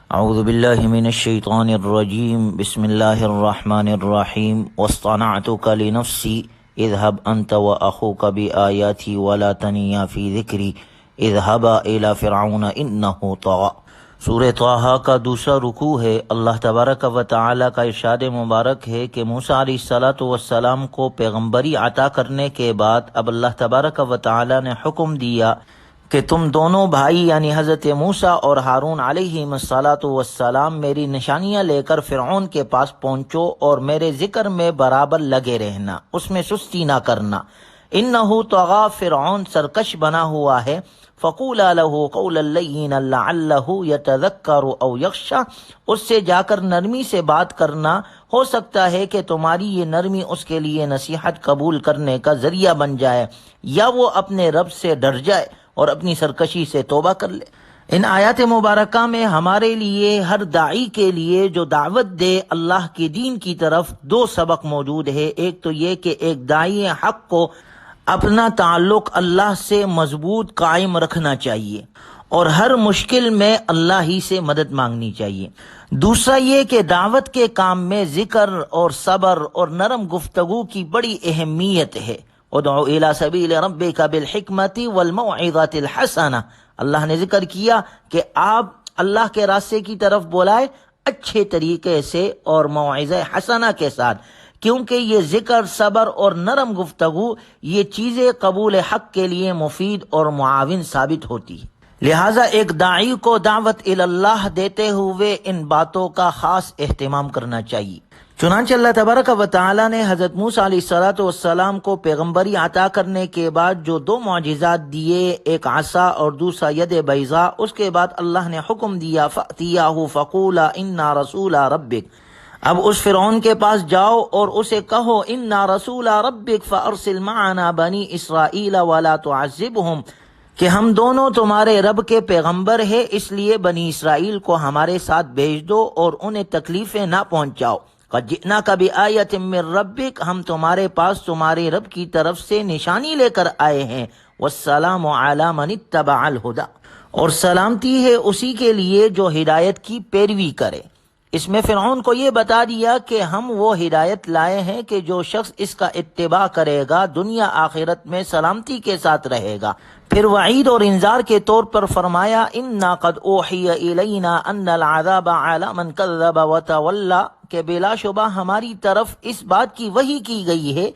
اعوذ باللہ من الشیطان الرجیم بسم اللہ الرحمن الرحیم واصطنعتک لنفسی اذهب انت واخوک بآیاتی ولا تنیا فی ذکری اذهبا الی فرعون انہ طغى۔ سورہ طٰہٰ کا دوسرا رکوع ہے۔ اللہ تبارک و تعالی کا ارشاد مبارک ہے کہ موسیٰ علیہ السلام کو پیغمبری عطا کرنے کے بعد اب اللہ تبارک و تعالی نے حکم دیا کہ تم دونوں بھائی یعنی حضرت موسیٰ اور ہارون علیہ السلام میری نشانیاں لے کر فرعون کے پاس پہنچو اور میرے ذکر میں برابر لگے رہنا، اس میں سستی نہ کرنا۔ انہ طغی، فرعون سرکش بنا ہوا ہے۔ فقولا لہ قولا لینا لعلہ یتذکر او یخشی، اس سے جا کر نرمی سے بات کرنا، ہو سکتا ہے کہ تمہاری یہ نرمی اس کے لیے نصیحت قبول کرنے کا ذریعہ بن جائے یا وہ اپنے رب سے ڈر جائے اور اپنی سرکشی سے توبہ کر لے۔ ان آیات مبارکہ میں ہمارے لیے، ہر داعی کے لیے جو دعوت دے اللہ کے دین کی طرف، دو سبق موجود ہے۔ ایک تو یہ کہ ایک داعی حق کو اپنا تعلق اللہ سے مضبوط قائم رکھنا چاہیے اور ہر مشکل میں اللہ ہی سے مدد مانگنی چاہیے۔ دوسرا یہ کہ دعوت کے کام میں ذکر اور صبر اور نرم گفتگو کی بڑی اہمیت ہے۔ ادعو الی سبیل ربک بالحکمت والموعظۃ الحسنہ، اللہ نے ذکر کیا کہ آپ اللہ کے راستے کی طرف بلائے اچھے طریقے سے اور موعظہ حسنہ کے ساتھ، کیونکہ یہ ذکر، صبر اور نرم گفتگو یہ چیزیں قبول حق کے لیے مفید اور معاون ثابت ہوتی ہے۔ لہٰذا ایک داعی کو دعوت اللہ دیتے ہوئے ان باتوں کا خاص اہتمام کرنا چاہیے۔ چنانچہ اللہ تبارک و تعالی نے حضرت موسیٰ علیہ السلام کو پیغمبری عطا کرنے کے بعد جو دو معجزات دیے، ایک عصا اور دوسرا ید بیضاء، اس کے بعد اللہ نے حکم دیا فَأْتِيَاهُ فَقُولَا إِنَّا رَسُولَ رَبِّكَ، اب اس فرعون کے پاس جاؤ اور اسے کہو اِنَّا رَسُولَ رَبِّكَ فَأَرْسِلْ مَعَنَا بَنِي إِسْرَائِيلَ وَلَا تُعَذِّبْهُمْ، کہ ہم دونوں تمہارے رب کے پیغمبر ہیں، اس لیے بنی اسرائیل کو ہمارے ساتھ بھیج دو اور انہیں تکلیفیں نہ پہنچاؤ۔ قَدْ جِئْنَاكَ بِآیَةٍ مِّن رَّبِّكَ، ہم تمہارے پاس تمہارے رب کی طرف سے نشانی لے کر آئے ہیں۔ وَالسَّلَامُ عَلَىٰ مَنِ اتَّبَعَ الْهُدَىٰ، اور سلامتی ہے اسی کے لیے جو ہدایت کی پیروی کرے۔ اس میں فرعون کو یہ بتا دیا کہ ہم وہ ہدایت لائے ہیں کہ جو شخص اس کا اتباع کرے گا دنیا آخرت میں سلامتی کے ساتھ رہے گا۔ پھر وعید اور انذار کے طور پر فرمایا اِنَّا قَدْ أُوحِيَ إِلَيْنَا أَنَّ الْعَذَابَ عَلَىٰ مَنْ كَذَّبَ وَتَوَلَّىٰ، کہ بلا شبہ ہماری طرف اس بات کی وحی کی گئی ہے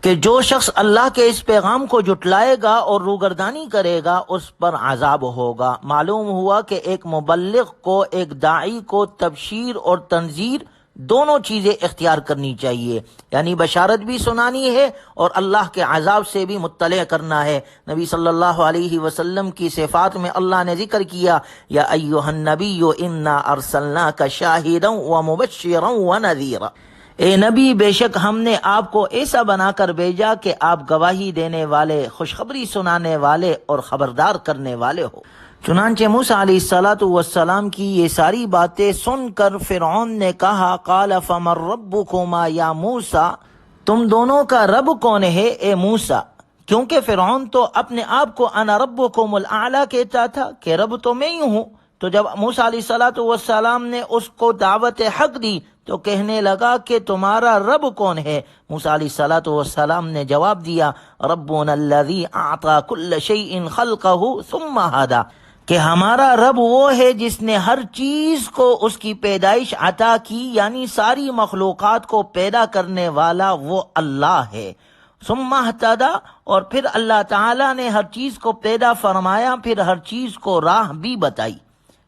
کہ جو شخص اللہ کے اس پیغام کو جھٹلائے گا اور روگردانی کرے گا اس پر عذاب ہوگا۔ معلوم ہوا کہ ایک مبلغ کو، ایک داعی کو تبشیر اور تنذیر دونوں چیزیں اختیار کرنی چاہیے، یعنی بشارت بھی سنانی ہے اور اللہ کے عذاب سے بھی مطلع کرنا ہے۔ نبی صلی اللہ علیہ وسلم کی صفات میں اللہ نے ذکر کیا یا ایھا النبی انا ارسلناک شاہدا ومبشرا ونذیرا، اے نبی بے شک ہم نے آپ کو ایسا بنا کر بھیجا کہ آپ گواہی دینے والے، خوشخبری سنانے والے اور خبردار کرنے والے ہو۔ چنانچہ موسیٰ علیہ السلام کی یہ ساری باتیں سن کر فرعون نے کہا قال فمن ربکما یا موسیٰ، تم دونوں کا رب کون ہے اے موسیٰ؟ کیونکہ فرعون تو اپنے آپ کو انا ربکم الاعلی کہتا تھا کہ رب تو میں ہی ہوں۔ تو جب موسیٰ علیہ السلام نے اس کو دعوت حق دی تو کہنے لگا کہ تمہارا رب کون ہے؟ موسیٰ علیہ السلام نے جواب دیا ربنا الذی اعطى كل شیء خلقه ثم هدى، کہ ہمارا رب وہ ہے جس نے ہر چیز کو اس کی پیدائش عطا کی، یعنی ساری مخلوقات کو پیدا کرنے والا وہ اللہ ہے۔ ثم اهتدى، اور پھر اللہ تعالیٰ نے ہر چیز کو پیدا فرمایا، پھر ہر چیز کو راہ بھی بتائی،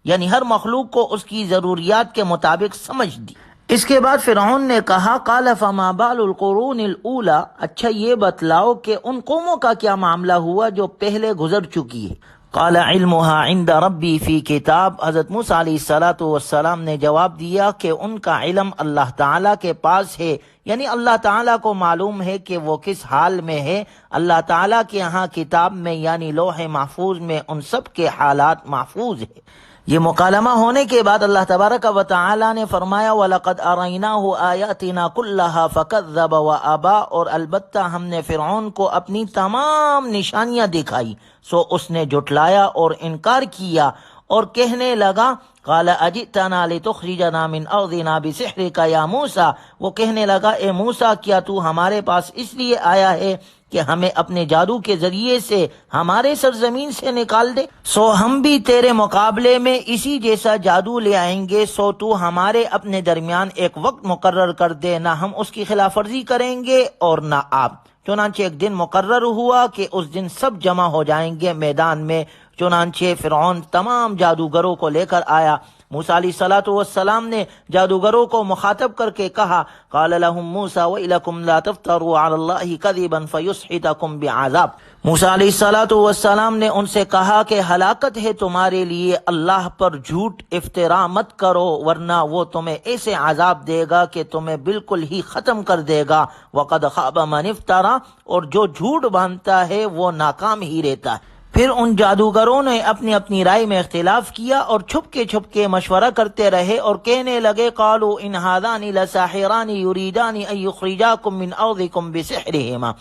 یعنی ہر مخلوق کو اس کی ضروریات کے مطابق سمجھ دی۔ اس کے بعد فرعون نے کہا قال فما بال القرون الاولى، اچھا یہ بتلاؤ کہ ان قوموں کا کیا معاملہ ہوا جو پہلے گزر چکی ہے۔ قال علمها عند ربی فی کتاب، حضرت موسیٰ علیہ السلام نے جواب دیا کہ ان کا علم اللہ تعالیٰ کے پاس ہے، یعنی اللہ تعالیٰ کو معلوم ہے کہ وہ کس حال میں ہے۔ اللہ تعالیٰ کے یہاں کتاب میں یعنی لوح محفوظ میں ان سب کے حالات محفوظ ہے۔ یہ مکالمہ ہونے کے بعد اللہ تبارک و تعالی نے فرمایا وَلَقَدْ أَرَيْنَاهُ آيَاتِنَا كُلَّهَا فَكَذَّبَ وَأَبَىٰ، اور البتہ ہم نے فرعون کو اپنی تمام نشانیاں دکھائی سو اس نے جھٹلایا اور انکار کیا اور کہنے لگا قال اجئتنا لتخرجنا من ارضنا بسحرك یا موسیٰ، وہ کہنے لگا اے موسیٰ کیا تو ہمارے پاس اس لیے آیا ہے کہ ہمیں اپنے جادو کے ذریعے سے ہمارے سرزمین سے نکال دے؟ سو ہم بھی تیرے مقابلے میں اسی جیسا جادو لے آئیں گے، سو تو ہمارے اپنے درمیان ایک وقت مقرر کر دے، نہ ہم اس کی خلاف ورزی کریں گے اور نہ آپ۔ چنانچہ ایک دن مقرر ہوا کہ اس دن سب جمع ہو جائیں گے میدان میں۔ چنانچہ فرعون تمام جادوگروں کو لے کر آیا۔ موسیٰ علیہ السلام نے جادوگروں کو مخاطب کر کے کہا، قال لهم موسیٰ وَإِلَكُمْ لَا تَفْتَرُوا عَلَى اللَّهِ كَذِبًا فَيُسْحِتَكُمْ بِعَذَابٍ۔ موسیٰ علیہ السلام نے ان سے کہا کہ ہلاکت ہے تمہارے لیے، اللہ پر جھوٹ افطرا مت کرو ورنہ وہ تمہیں ایسے عذاب دے گا کہ تمہیں بالکل ہی ختم کر دے گا۔ وَقَدْ خَابَ مَنِ افْتَرَا، اور جو جھوٹ باندھتا ہے وہ ناکام ہی رہتا ہے۔ پھر ان جادوگروں نے اپنی اپنی رائے میں اختلاف کیا اور چھپ کے مشورہ کرتے رہے اور کہنے لگے، قالوا ان هذان لساحران يريدان ان يخرجاكم من ارضكم بسحرهما،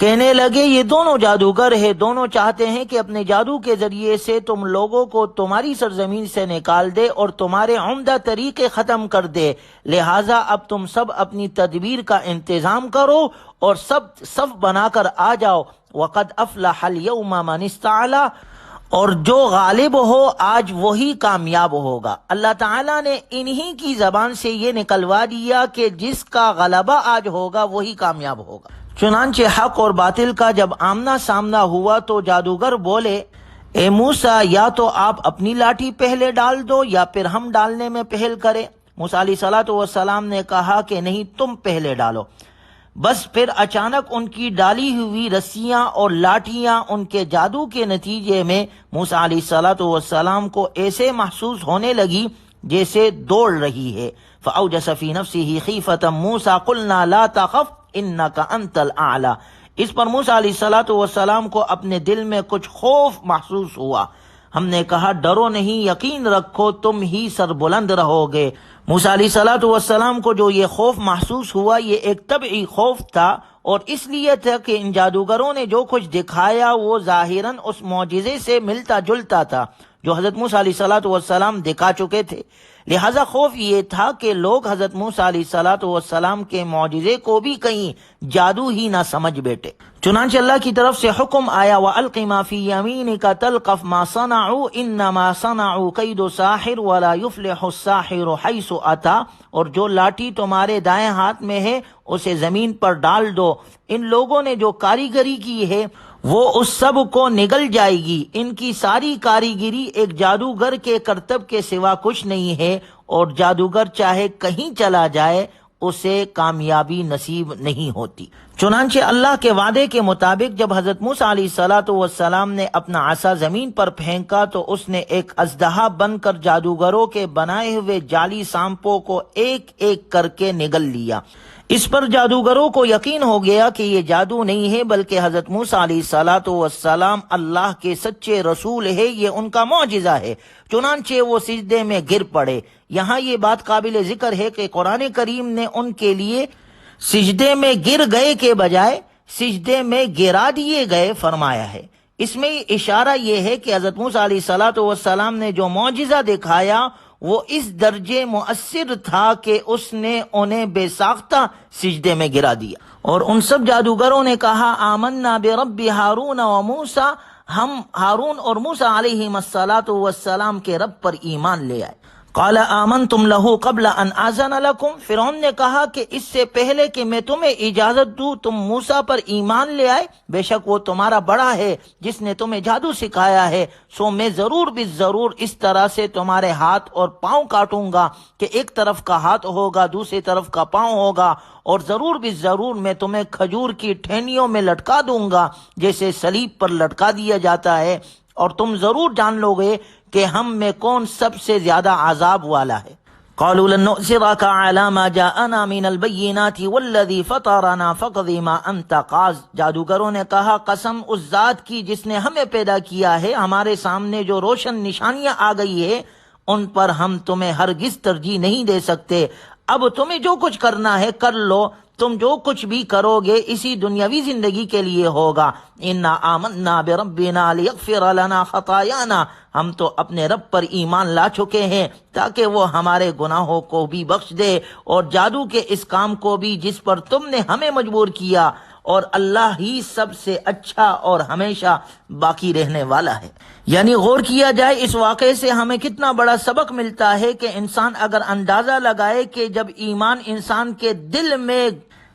کہنے لگے یہ دونوں جادوگر ہیں، دونوں چاہتے ہیں کہ اپنے جادو کے ذریعے سے تم لوگوں کو تمہاری سرزمین سے نکال دے اور تمہارے عمدہ طریقے ختم کر دے، لہٰذا اب تم سب اپنی تدبیر کا انتظام کرو اور سب صف بنا کر آ جاؤ۔ وَقَدْ أَفْلَحَ الْيَوْمَ مَنِ اسْتَعْلَى، اور جو غالب ہو آج وہی کامیاب ہوگا۔ اللہ تعالیٰ نے انہی کی زبان سے یہ نکلوا دیا کہ جس کا غلبہ آج ہوگا وہی کامیاب ہوگا۔ چنانچہ حق اور باطل کا جب آمنا سامنا ہوا تو جادوگر بولے، اے موسیٰ یا تو آپ اپنی لاٹھی پہلے ڈال دو یا پھر ہم ڈالنے میں پہل کریں۔ موسیٰ علیہ السلام نے کہا کہ نہیں، تم پہلے ڈالو۔ بس پھر اچانک ان کی ڈالی ہوئی رسیاں اور لاٹھیاں ان کے جادو کے نتیجے میں موسیٰ علیہ السلام کو ایسے محسوس ہونے لگی جیسے دوڑ رہی ہے۔ فَأَوْجَسَ فِي نَفْسِهِ خِيفَةً مُوسَىٰ قُلْنَا لَا تَخَفْ إِنَّكَ أَنْتَ الْأَعْلَىٰ، اس پر موسیٰ علیہ السلام کو اپنے دل میں کچھ خوف محسوس ہوا۔ ہم نے کہا ڈرو نہیں، یقین رکھو تم ہی سربلند رہو گے۔ موسیٰ علیہ السلام کو جو یہ خوف محسوس ہوا یہ ایک طبعی خوف تھا، اور اس لیے تھا کہ ان جادوگروں نے جو کچھ دکھایا وہ ظاہراً اس معجزے سے ملتا جلتا تھا جو حضرت موسیٰ علیہ السلام دکھا چکے تھے، لہذا خوف یہ تھا کہ لوگ حضرت موسیٰ علیہ السلام کے معجزے کو بھی کہیں جادو ہی نہ سمجھ بیٹھے۔ چنانچہ اللہ کی طرف سے حکم آیا، وَأَلْقِ مَا فِي يَمِينِكَ تَلْقَفْ مَا صَنَعُوا إِنَّمَا صَنَعُوا كَيْدُ سَاحِرٍ وَلَا يُفْلِحُ السَّاحِرُ حَيْثُ أَتَىٰ، اور جو لاٹھی تمہارے دائیں ہاتھ میں ہے اسے زمین پر ڈال دو، ان لوگوں نے جو کاریگری کی ہے وہ اس سب کو نگل جائے گی، ان کی ساری کاریگری ایک جادوگر کے کرتب کے سوا کچھ نہیں ہے، اور جادوگر چاہے کہیں چلا جائے اسے کامیابی نصیب نہیں ہوتی۔ چنانچہ اللہ کے وعدے کے مطابق جب حضرت موسیٰ علیہ السلام نے اپنا عصا زمین پر پھینکا تو اس نے ایک اژدہا بن کر جادوگروں کے بنائے ہوئے جعلی سانپوں کو ایک ایک کر کے نگل لیا۔ اس پر جادوگروں کو یقین ہو گیا کہ یہ جادو نہیں ہے بلکہ حضرت موسیٰ علیہ السلام اللہ کے سچے رسول ہے، یہ ان کا معجزہ ہے۔ چنانچہ وہ سجدے میں گر پڑے۔ یہاں یہ بات قابل ذکر ہے کہ قرآن کریم نے ان کے لیے سجدے میں گر گئے کے بجائے سجدے میں گرا دیے گئے فرمایا ہے۔ اس میں اشارہ یہ ہے کہ حضرت موسیٰ علیہ السلام نے جو معجزہ دکھایا وہ اس درجے مؤثر تھا کہ اس نے انہیں بے ساختہ سجدے میں گرا دیا۔ اور ان سب جادوگروں نے کہا، آمنا برب ہارون و موسیٰ، ہم ہارون اور موسیٰ علیہم السلام کے رب پر ایمان لے آئے۔ قال آمنتم له قبل ان آذن لكم، فرعون نے کہا کہ اس سے پہلے کہ میں تمہیں اجازت دوں تم موسیٰ پر ایمان لے آئے، بے شک وہ تمہارا بڑا ہے جس نے تمہیں جادو سکھایا ہے، سو میں ضرور ضرور اس طرح سے تمہارے ہاتھ اور پاؤں کاٹوں گا کہ ایک طرف کا ہاتھ ہوگا دوسری طرف کا پاؤں ہوگا، اور ضرور میں تمہیں کھجور کی ٹہنیوں میں لٹکا دوں گا جیسے صلیب پر لٹکا دیا جاتا ہے، اور تم ضرور جان لو گے کہ ہم میں کون سب سے زیادہ عذاب والا ہے۔ قالوا لن نؤثرك على ما جاءنا من البينات والذي فطرنا فاقض ما انت قاض، جادوگروں نے کہا قسم اس ذات کی جس نے ہمیں پیدا کیا ہے، ہمارے سامنے جو روشن نشانیاں آ گئی ہے ان پر ہم تمہیں ہرگز ترجیح نہیں دے سکتے، اب تمہیں جو کچھ کرنا ہے کر لو، تم جو کچھ بھی کرو گے اسی دنیاوی زندگی کے لیے ہوگا۔ انا آمنا بربنا لیغفر لنا خطایانا، ہم تو اپنے رب پر ایمان لا چکے ہیں تاکہ وہ ہمارے گناہوں کو بھی بخش دے اور جادو کے اس کام کو بھی جس پر تم نے ہمیں مجبور کیا، اور اللہ ہی سب سے اچھا اور ہمیشہ باقی رہنے والا ہے۔ یعنی غور کیا جائے اس واقعے سے ہمیں کتنا بڑا سبق ملتا ہے کہ انسان اگر اندازہ لگائے کہ جب ایمان انسان کے دل میں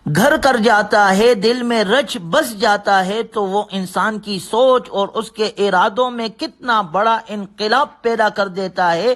گھر کر جاتا ہے، دل میں رچ بس جاتا ہے، تو وہ انسان کی سوچ اور اس کے ارادوں میں کتنا بڑا انقلاب پیدا کر دیتا ہے۔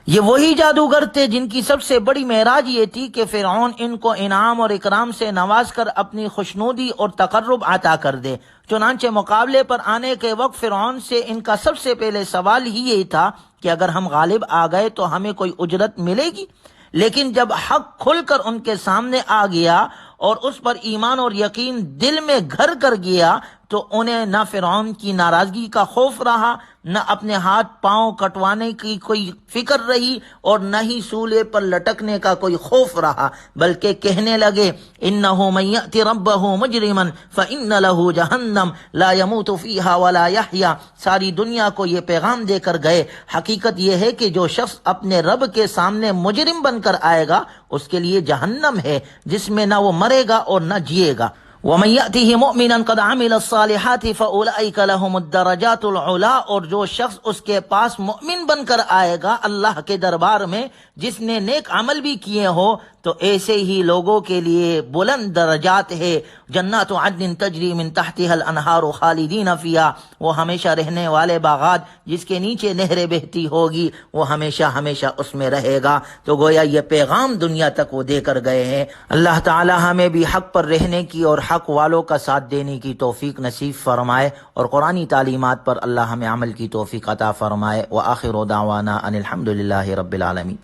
یہ وہی جادوگر تھے جن کی سب سے بڑی معراج یہ تھی کہ فرعون ان کو انعام اور اکرام سے نواز کر اپنی خوشنودی اور تقرب عطا کر دے۔ چنانچہ مقابلے پر آنے کے وقت فرعون سے ان کا سب سے پہلے سوال ہی یہی تھا کہ اگر ہم غالب آ گئے تو ہمیں کوئی اجرت ملے گی؟ لیکن جب حق کھل کر ان کے سامنے آ گیا اور اس پر ایمان اور یقین دل میں گھر کر گیا تو انہیں نہ فرعون کی ناراضگی کا خوف رہا، نہ اپنے ہاتھ پاؤں کٹوانے کی کوئی فکر رہی، اور نہ ہی سولے پر لٹکنے کا کوئی خوف رہا، بلکہ کہنے لگے انہ من یأت ربہ مجرما فإن لہ جہنم لا يموت فیہا ولا یحیا۔ ساری دنیا کو یہ پیغام دے کر گئے، حقیقت یہ ہے کہ جو شخص اپنے رب کے سامنے مجرم بن کر آئے گا اس کے لیے جہنم ہے جس میں نہ وہ مرے گا اور نہ جیے گا۔ وَمَن يَأْتِهِ مُؤْمِنًا قَدْ عَمِلَ الصَّالِحَاتِ فَأُولَئِكَ لَهُمُ الدَّرَجَاتُ الْعُلَىٰ، اور جو شخص اس کے پاس مؤمن بن کر آئے گا اللہ کے دربار میں جس نے نیک عمل بھی کیے ہو، تو ایسے ہی لوگوں کے لیے بلند درجات ہے۔ جنات عدن تجری من تحتها الانہار خالدین فیہا، وہ ہمیشہ رہنے والے باغات جس کے نیچے نہریں بہتی ہوگی، وہ ہمیشہ ہمیشہ اس میں رہے گا۔ تو گویا یہ پیغام دنیا تک وہ دے کر گئے ہیں۔ اللہ تعالی ہمیں بھی حق پر رہنے کی اور حق والوں کا ساتھ دینے کی توفیق نصیب فرمائے، اور قرآنی تعلیمات پر اللہ ہمیں عمل کی توفیق عطا فرمائے۔ وآخر دعوانا ان الحمد للہ رب العالمین۔